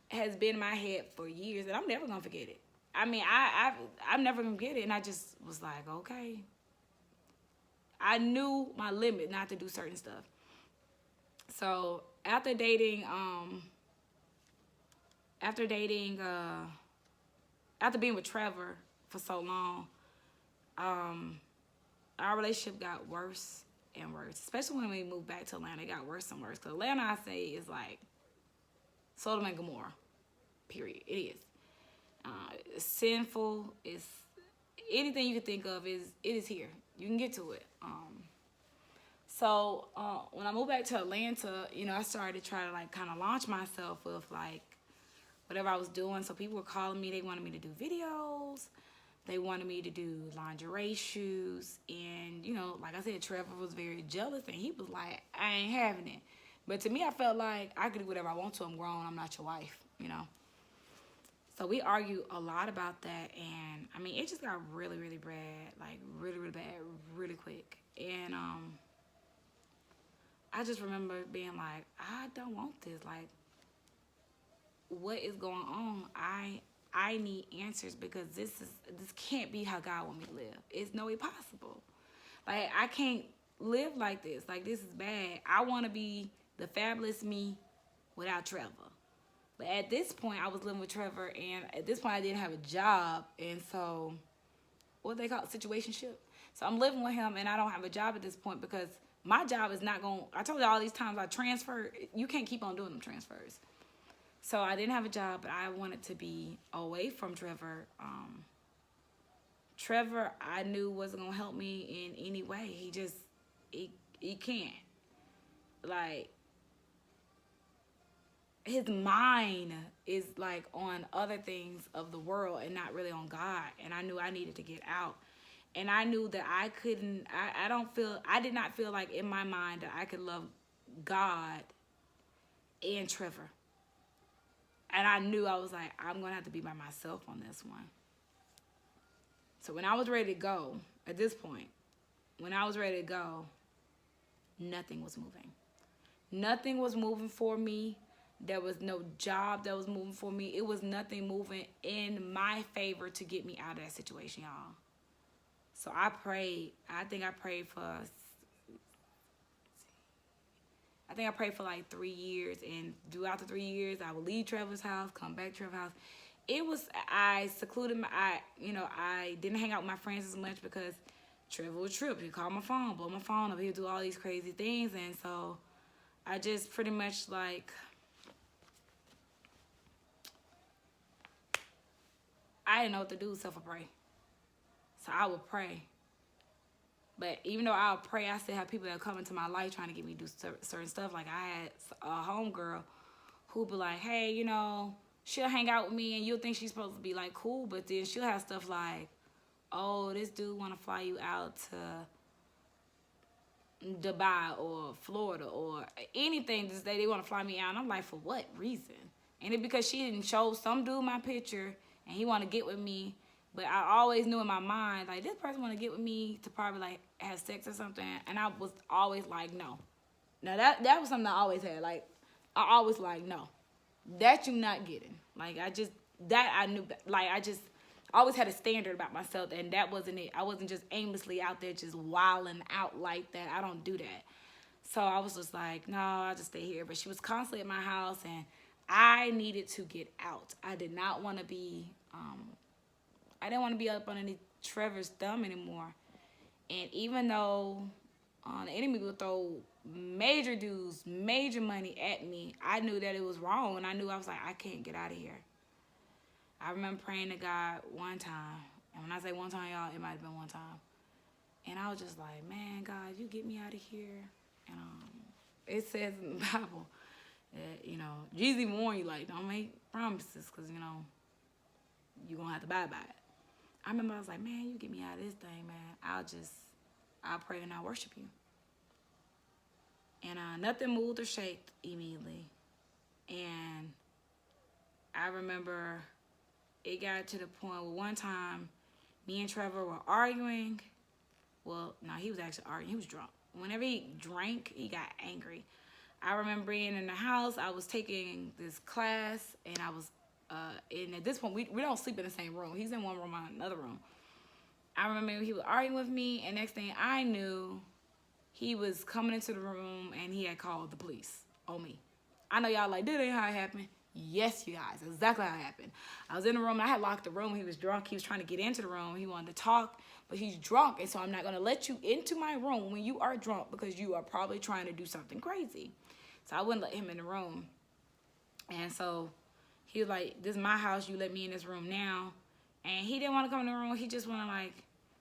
has been in my head for years, and I'm never gonna forget it. I mean, I'm never gonna get it, and I just was like, okay. I knew my limit not to do certain stuff. So after dating, after being with Trevor for so long, our relationship got worse and worse. Especially when we moved back to Atlanta, it got worse and worse. Because Atlanta, I say, is like Sodom and Gomorrah. Period. It is. It's sinful. It's anything you can think of. It is here. You can get to it. So when I moved back to Atlanta, I started to try to like kind of launch myself with like whatever I was doing. So people were calling me. They wanted me to do videos. They wanted me to do lingerie shoots. And, like I said, Trevor was very jealous. And he was like, I ain't having it. But to me, I felt like I could do whatever I want to. I'm grown. I'm not your wife, So we argued a lot about that. And, I mean, it just got really, really bad. Like, really, really bad, really quick. And I just remember being like, I don't want this. Like, what is going on? I need answers, because this can't be how God want me to live. It's no way possible. Like, I can't live like this. Like, this is bad. I want to be the fabulous me without Trevor. But at this point, I was living with Trevor, and at this point, I didn't have a job. And so, what they call it, situationship. So I'm living with him, and I don't have a job at this point, because my job is not going. I told you all these times I transferred. You can't keep on doing them transfers. So I didn't have a job, but I wanted to be away from Trevor. Trevor, I knew wasn't gonna help me in any way. He can't. Like, his mind is like on other things of the world and not really on God. And I knew I needed to get out. And I knew that I couldn't. I did not feel like in my mind that I could love God and Trevor. And I knew, I was like, I'm going to have to be by myself on this one. So when I was ready to go, at this point, when I was ready to go, nothing was moving. Nothing was moving for me. There was no job that was moving for me. It was nothing moving in my favor to get me out of that situation, y'all. So I prayed. I think I prayed for like 3 years, and throughout the 3 years, I would leave Trevor's house, come back to Trevor's house. I secluded I didn't hang out with my friends as much, because Trevor would trip. He'd call my phone, blow my phone up. He'd do all these crazy things, and so I just pretty much like, I didn't know what to do except for pray. So I would pray. But even though I would pray, I still have people that come into my life trying to get me to do certain stuff. Like, I had a homegirl who'd be like, hey, she'll hang out with me, and you'll think she's supposed to be, like, cool. But then she'll have stuff like, oh, this dude want to fly you out to Dubai or Florida or anything. They want to fly me out. And I'm like, for what reason? And it's because she didn't show some dude my picture, and he want to get with me. But I always knew in my mind, like, this person want to get with me to probably, like, have sex or something. And I was always like, no. Now, that was something I always had. Like, I always like, no. That you not getting. Like, I knew. Like, I always had a standard about myself, and that wasn't it. I wasn't just aimlessly out there just wilding out like that. I don't do that. So I was just like, no, I'll just stay here. But she was constantly at my house, and I needed to get out. I did not want to be... I didn't want to be up underneath Trevor's thumb anymore. And even though the enemy would throw major dues, major money at me, I knew that it was wrong. And I knew, I was like, I can't get out of here. I remember praying to God one time. And when I say one time, y'all, it might have been one time. And I was just like, man, God, you get me out of here. And it says in the Bible that, Jesus even warned you, like, don't make promises because, you're going to have to abide by it. I remember I was like, man, you get me out of this thing, man. I'll pray and I'll worship you. And nothing moved or shaked immediately. And I remember it got to the point where one time me and Trevor were arguing. Well, no, he was actually arguing. He was drunk. Whenever he drank, he got angry. I remember being in the house. I was taking this class, and I was, and at this point, we don't sleep in the same room. He's in one room, I'm in another room. I remember he was arguing with me, and next thing I knew, he was coming into the room, and he had called the police on me. I know y'all like, that ain't how it happened. Yes, you guys, exactly how it happened. I was in the room, and I had locked the room. He was drunk. He was trying to get into the room. He wanted to talk, but he's drunk, and so I'm not going to let you into my room when you are drunk because you are probably trying to do something crazy. So I wouldn't let him in the room. And so he was like, this is my house. You let me in this room now. And he didn't want to come in the room. He just wanted like,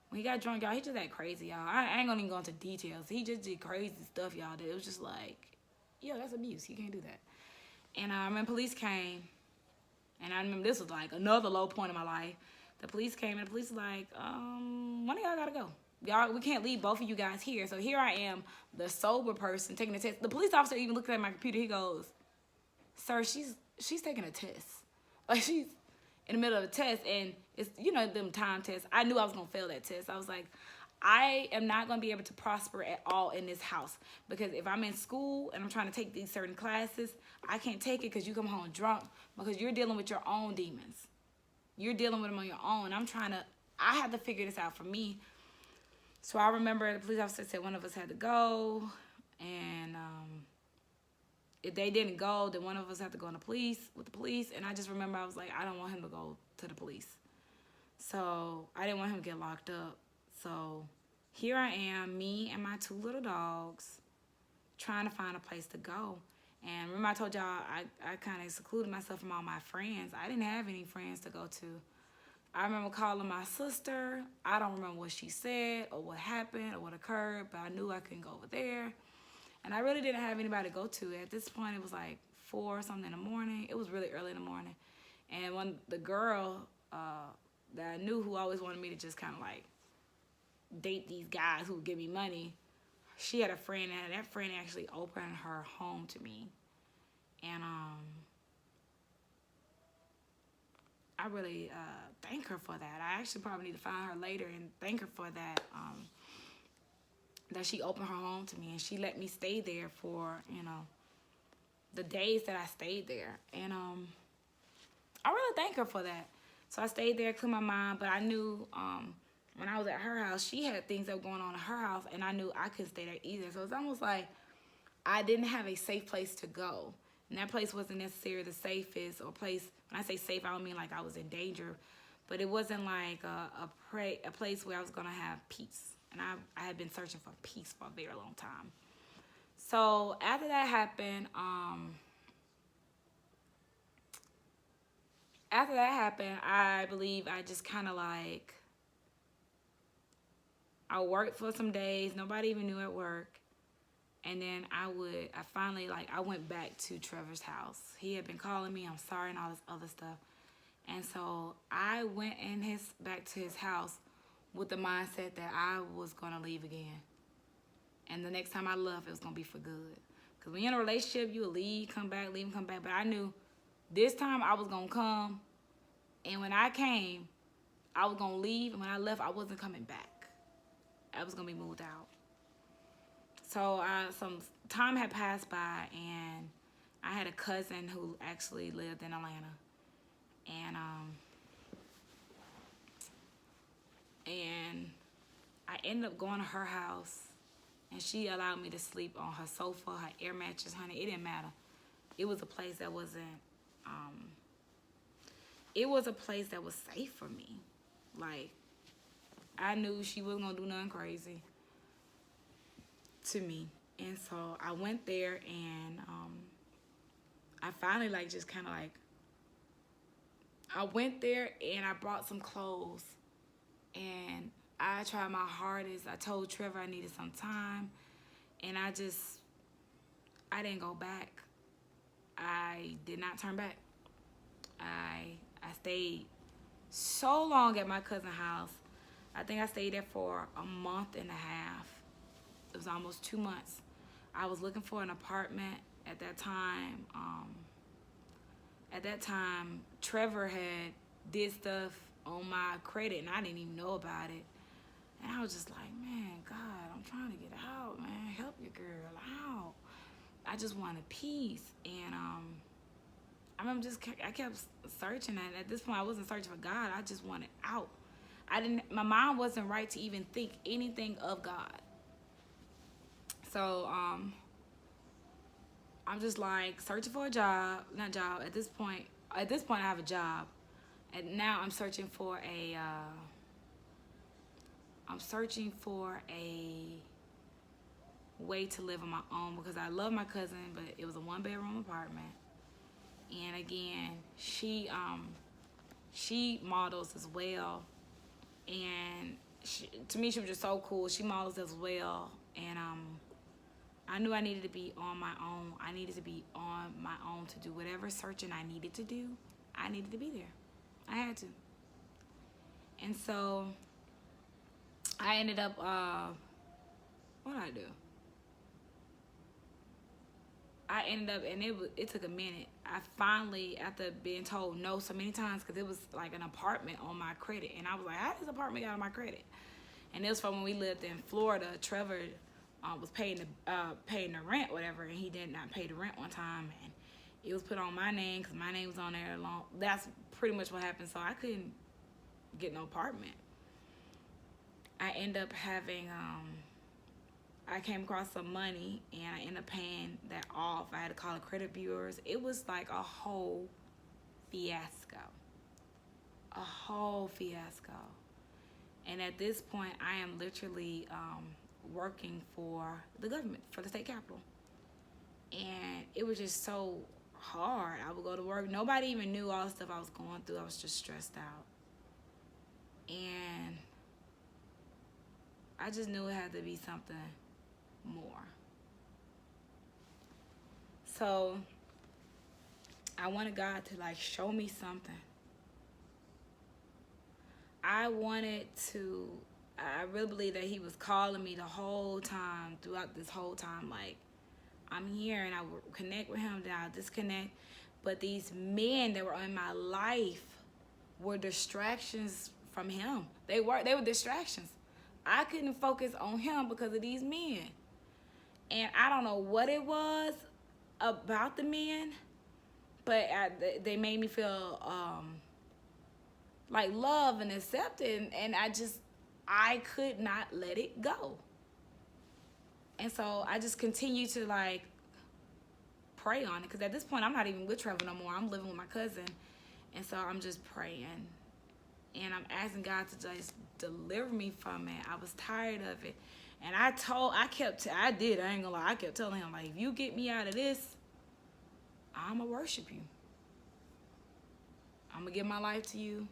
when he got drunk, y'all, he just got crazy, y'all. I ain't going to even go into details. He just did crazy stuff, y'all. That it was just like, yeah, that's abuse. You can't do that. And when police came, and I remember this was like another low point in my life. The police came, and the police was like, one of y'all got to go. Y'all, we can't leave both of you guys here. So here I am, the sober person, taking the test. The police officer even looked at my computer. He goes, sir, she's taking a test. Like, she's in the middle of a test, and it's, them time tests. I knew I was going to fail that test. I was like, I am not going to be able to prosper at all in this house because if I'm in school and I'm trying to take these certain classes, I can't take it because you come home drunk because you're dealing with your own demons. You're dealing with them on your own. I had to figure this out for me. So I remember the police officer said one of us had to go, and if they didn't go, then one of us had to go with the police. And I just remember I was like, I don't want him to go to the police. So I didn't want him to get locked up. So here I am, me and my 2 little dogs, trying to find a place to go. And remember I told y'all I kind of secluded myself from all my friends. I didn't have any friends to go to. I remember calling my sister. I don't remember what she said or what happened or what occurred, but I knew I couldn't go over there. And I really didn't have anybody to go to. At this point, it was like 4 or something in the morning. It was really early in the morning. And when the girl that I knew who always wanted me to just kind of like date these guys who would give me money, she had a friend, and that friend actually opened her home to me. And I really thank her for that. I actually probably need to find her later and thank her for that, that she opened her home to me, and she let me stay there for, the days that I stayed there. And I really thank her for that. So I stayed there, cleared my mind, but I knew when I was at her house, she had things that were going on in her house, and I knew I couldn't stay there either. So it's almost like I didn't have a safe place to go. And that place wasn't necessarily the safest or place. When I say safe, I don't mean like I was in danger, but it wasn't like a place where I was going to have peace. And I had been searching for peace for a very long time. So after that happened, I believe I just kind of like, I worked for some days. Nobody even knew at work. And then I went back to Trevor's house. He had been calling me, I'm sorry, and all this other stuff. And so I went back to his house with the mindset that I was going to leave again. And the next time I left, it was going to be for good. Because when you're in a relationship, you will leave, come back, leave, and come back. But I knew this time I was going to come. And when I came, I was going to leave. And when I left, I wasn't coming back. I was going to be moved out. So some time had passed by, and I had a cousin who actually lived in Atlanta. And I ended up going to her house, and she allowed me to sleep on her sofa, her air mattress, honey. It didn't matter. It was a place that wasn't, it was a place that was safe for me. Like, I knew she wasn't going to do nothing crazy to me. And so I went there, and I finally just kind of I went there and I brought some clothes, and I tried my hardest. I told Trevor I needed some time, and I didn't go back. I did not turn back. I stayed so long at my cousin's house. I think I stayed there for a month and a half. It was almost 2 months. I was looking for an apartment at that time. Trevor had did stuff on my credit, and I didn't even know about it. And I was just like, man, God, I'm trying to get out, man. Help your girl out. I just wanted peace. And I kept searching. And at this point, I wasn't searching for God. I just wanted out. My mind wasn't right to even think anything of God. So, I'm just like searching for a job. Not job. At this point, I have a job. And now I'm searching for a way to live on my own, because I love my cousin, but it was a 1-bedroom apartment. And again, she models as well, and to me she was just so cool. She models as well, and I knew I needed to be on my own. I needed to be on my own to do whatever searching I needed to do. I needed to be there. I had to. And so I ended up, what did I do? I ended up, and it took a minute. I finally, after being told no so many times, because it was like an apartment on my credit. And I was like, how did this apartment get on my credit? And it was from when we lived in Florida. Trevor was paying the rent, whatever, and he did not pay the rent one time. And it was put on my name because my name was on there long. That's pretty much what happened. So I couldn't get no apartment. I ended up having, I came across some money, and I ended up paying that off. I had to call the credit bureaus. It was like a whole fiasco. A whole fiasco. And at this point, I am literally working for the government, for the state capitol. And it was just so hard. I would go to work. Nobody even knew all the stuff I was going through. I was just stressed out. And I just knew it had to be something more. So I wanted God to like show me something. I really believe that he was calling me the whole time, throughout this whole time. Like, I'm here, and I would connect with him, then I would disconnect. But these men that were in my life were distractions from him. They were distractions. I couldn't focus on him because of these men. And I don't know what it was about the men, but they made me feel like love and accepted, and I could not let it go. And so I just continued to like pray on it, because at this point I'm not even with Trevor no more. I'm living with my cousin, and so I'm just praying, and I'm asking God to just deliver me from it. I was tired of it, and I ain't gonna lie, I kept telling him, like, if you get me out of this, I'm gonna worship you. I'm gonna give my life to you.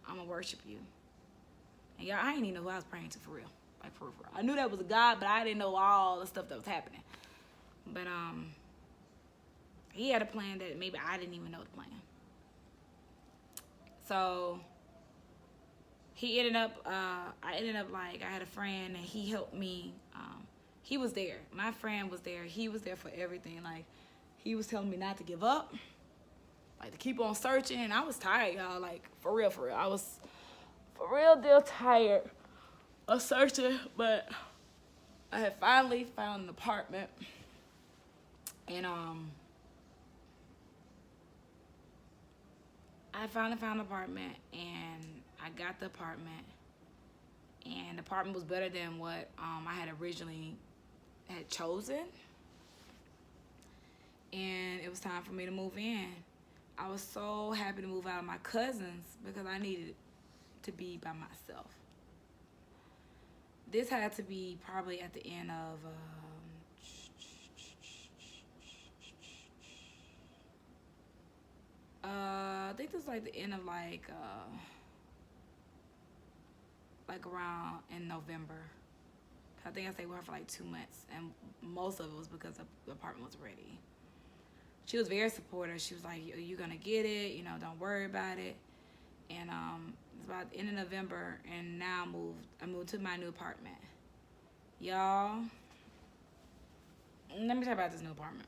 I'm gonna worship you. And y'all, I didn't even know who I was praying to, for real. Like, for real. I knew that was a God, but I didn't know all the stuff that was happening. But he had a plan that maybe I didn't even know the plan. So I ended up like, I had a friend, and he helped me. He was there. My friend was there. He was there for everything. Like, he was telling me not to give up, like to keep on searching. And I was tired, y'all. Like, for real. I was for real deal tired of searching, but I had finally found an apartment. And I finally found an apartment, and I got the apartment. And the apartment was better than what I had originally had chosen. And it was time for me to move in. I was so happy to move out of my cousin's, because I needed to be by myself. This had to be probably at the end of I think this was like the end of like around in November. I think I stayed with her for like 2 months, and most of it was because the apartment was ready. She was very supportive. She was like, "You're gonna get it, you know, don't worry about it." And it's about the end of November, and now I moved to my new apartment. Y'all, let me talk about this new apartment.